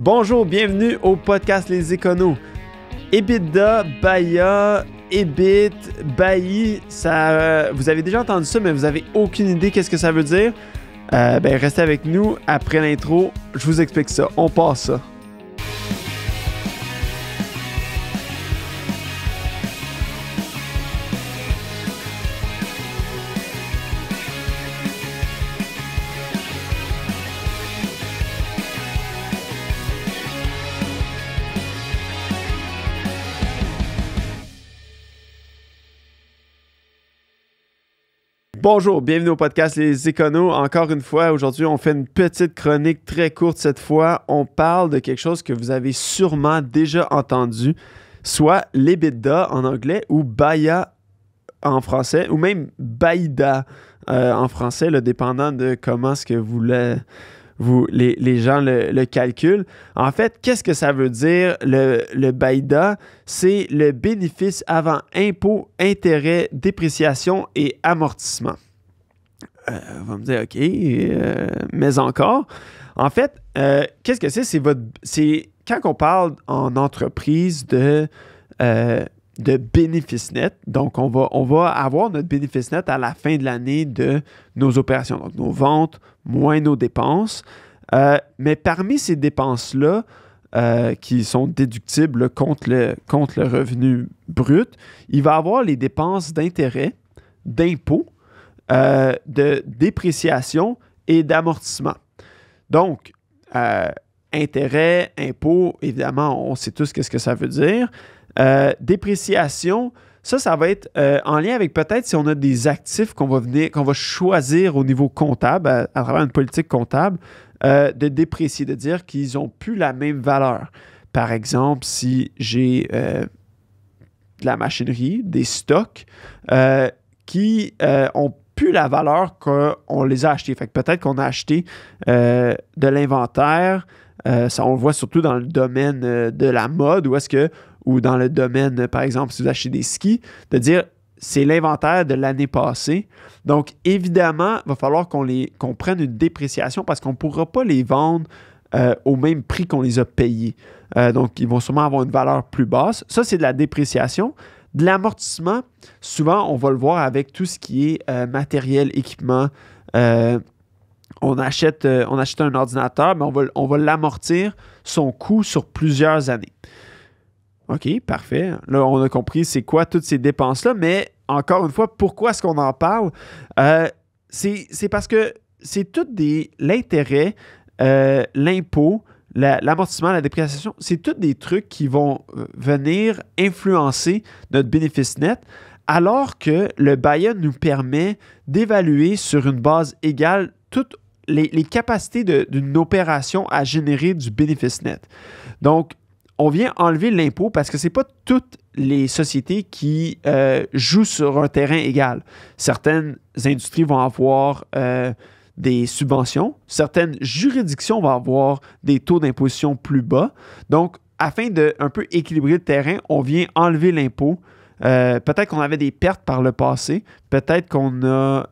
Bonjour, bienvenue au podcast Les Éconos. EBITDA, BAIA, EBIT, BAI, vous avez déjà entendu ça, mais vous n'avez aucune idée qu'est-ce que ça veut dire? Restez avec nous après l'intro, je vous explique ça. On passe ça. Bonjour, bienvenue au podcast Les Éconos. Encore une fois, aujourd'hui, on fait une petite chronique très courte cette fois. On parle de quelque chose que vous avez sûrement déjà entendu, soit l'EBITDA en anglais ou BAIA en français, ou même BAIDA en français, là, dépendant de comment est-ce que les gens le calculent. En fait, qu'est-ce que ça veut dire le BAIDA? C'est le bénéfice avant impôt, intérêt, dépréciation et amortissement. On va me dire, OK, mais encore. En fait, qu'est-ce que c'est? C'est quand on parle en entreprise de bénéfice net. Donc, on va avoir notre bénéfice net à la fin de l'année de nos opérations. Donc, nos ventes moins nos dépenses. Mais parmi ces dépenses-là, qui sont déductibles contre le revenu brut, il va y avoir les dépenses d'intérêt, d'impôt, de dépréciation et d'amortissement. Donc, intérêt, impôt, évidemment, on sait tous ce que ça veut dire. Dépréciation, ça va être en lien avec peut-être si on a des actifs qu'on va choisir au niveau comptable, à travers une politique comptable, de déprécier, de dire qu'ils n'ont plus la même valeur. Par exemple, si j'ai de la machinerie, des stocks qui ont plus la valeur qu'on les a achetés. Fait que peut-être qu'on a acheté de l'inventaire, ça on le voit surtout dans le domaine de la mode, ou dans le domaine, par exemple, si vous achetez des skis, de dire c'est l'inventaire de l'année passée. Donc, évidemment, il va falloir qu'on prenne une dépréciation parce qu'on ne pourra pas les vendre au même prix qu'on les a payés. Donc, ils vont sûrement avoir une valeur plus basse. Ça, c'est de la dépréciation. De l'amortissement, souvent, on va le voir avec tout ce qui est matériel, équipement. On achète un ordinateur, mais on va l'amortir son coût sur plusieurs années. OK, parfait. Là, on a compris c'est quoi toutes ces dépenses-là, mais encore une fois, pourquoi est-ce qu'on en parle? C'est parce que c'est tout l'intérêt, l'impôt, l'amortissement, la dépréciation, c'est tous des trucs qui vont venir influencer notre bénéfice net, alors que le BAIA nous permet d'évaluer sur une base égale toutes les capacités d'une opération à générer du bénéfice net. Donc, on vient enlever l'impôt parce que ce n'est pas toutes les sociétés qui jouent sur un terrain égal. Certaines industries vont avoir des subventions. Certaines juridictions vont avoir des taux d'imposition plus bas. Donc, afin de un peu équilibrer le terrain, on vient enlever l'impôt. Peut-être qu'on avait des pertes par le passé. Peut-être qu'on a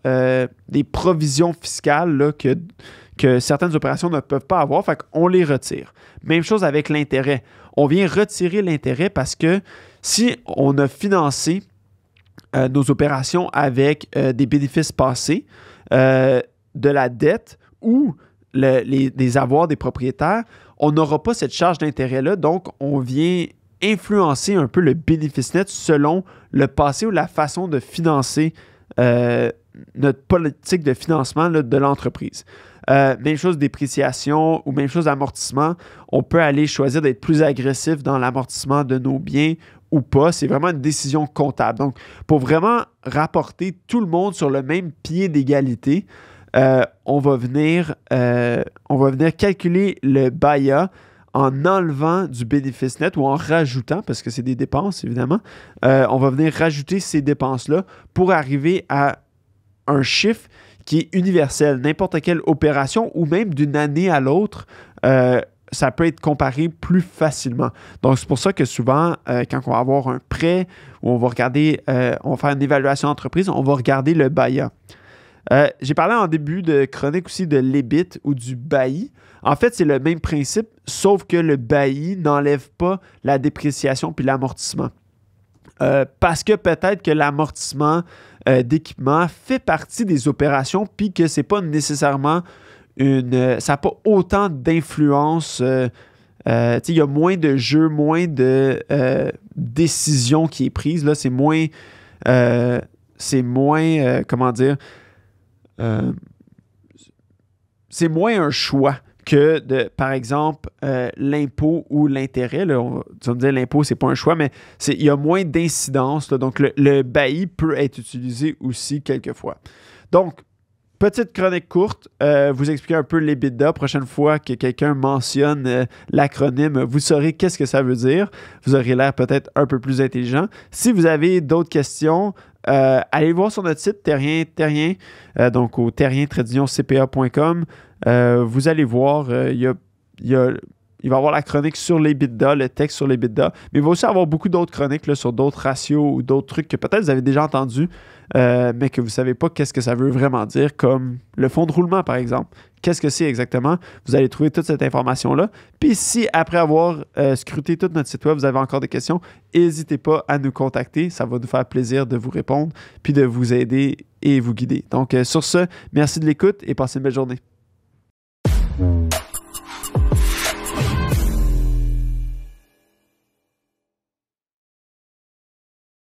des provisions fiscales là, que certaines opérations ne peuvent pas avoir. Fait qu'on les retire. Même chose avec l'intérêt. On vient retirer l'intérêt parce que si on a financé nos opérations avec des bénéfices passés, de la dette ou des avoirs des propriétaires, on n'aura pas cette charge d'intérêt-là. Donc, on vient influencer un peu le bénéfice net selon le passé ou la façon de financer notre politique de financement là, de l'entreprise. Même chose dépréciation ou même chose amortissement. On peut aller choisir d'être plus agressif dans l'amortissement de nos biens ou pas. C'est vraiment une décision comptable. Donc, pour vraiment rapporter tout le monde sur le même pied d'égalité, on va venir calculer le BAIA en enlevant du bénéfice net ou en rajoutant, parce que c'est des dépenses évidemment, on va venir rajouter ces dépenses-là pour arriver à un chiffre qui est universel. N'importe quelle opération ou même d'une année à l'autre, ça peut être comparé plus facilement. Donc, c'est pour ça que souvent, quand on va avoir un prêt ou on va faire une évaluation d'entreprise, on va regarder le BAIA. J'ai parlé en début de chronique aussi de l'EBIT ou du bailli. En fait, c'est le même principe, sauf que le bailli n'enlève pas la dépréciation puis l'amortissement. Parce que peut-être que l'amortissement d'équipement fait partie des opérations puis que c'est pas nécessairement ça n'a pas autant d'influence. Il y a moins de jeux, moins de décisions qui est prise. Là, c'est moins, comment dire, c'est moins un choix que par exemple, l'impôt ou l'intérêt. Là, tu vas me dire l'impôt, c'est pas un choix, mais il y a moins d'incidence. Là, donc, le bailli peut être utilisé aussi quelquefois. Donc, petite chronique courte, vous expliquer un peu l'EBITDA. Prochaine fois que quelqu'un mentionne l'acronyme, vous saurez qu'est-ce que ça veut dire. Vous aurez l'air peut-être un peu plus intelligent. Si vous avez d'autres questions, allez voir sur notre site Terrien, donc au terrien-cpa.com. Vous allez voir, il va y avoir la chronique sur l'EBITDA, le texte sur l'EBITDA, mais il va aussi avoir beaucoup d'autres chroniques là, sur d'autres ratios ou d'autres trucs que peut-être vous avez déjà entendus, mais que vous ne savez pas qu'est-ce que ça veut vraiment dire, comme le fonds de roulement, par exemple. Qu'est-ce que c'est exactement? Vous allez trouver toute cette information-là. Puis si, après avoir scruté tout notre site web, vous avez encore des questions, n'hésitez pas à nous contacter. Ça va nous faire plaisir de vous répondre, puis de vous aider et vous guider. Donc, sur ce, merci de l'écoute et passez une belle journée.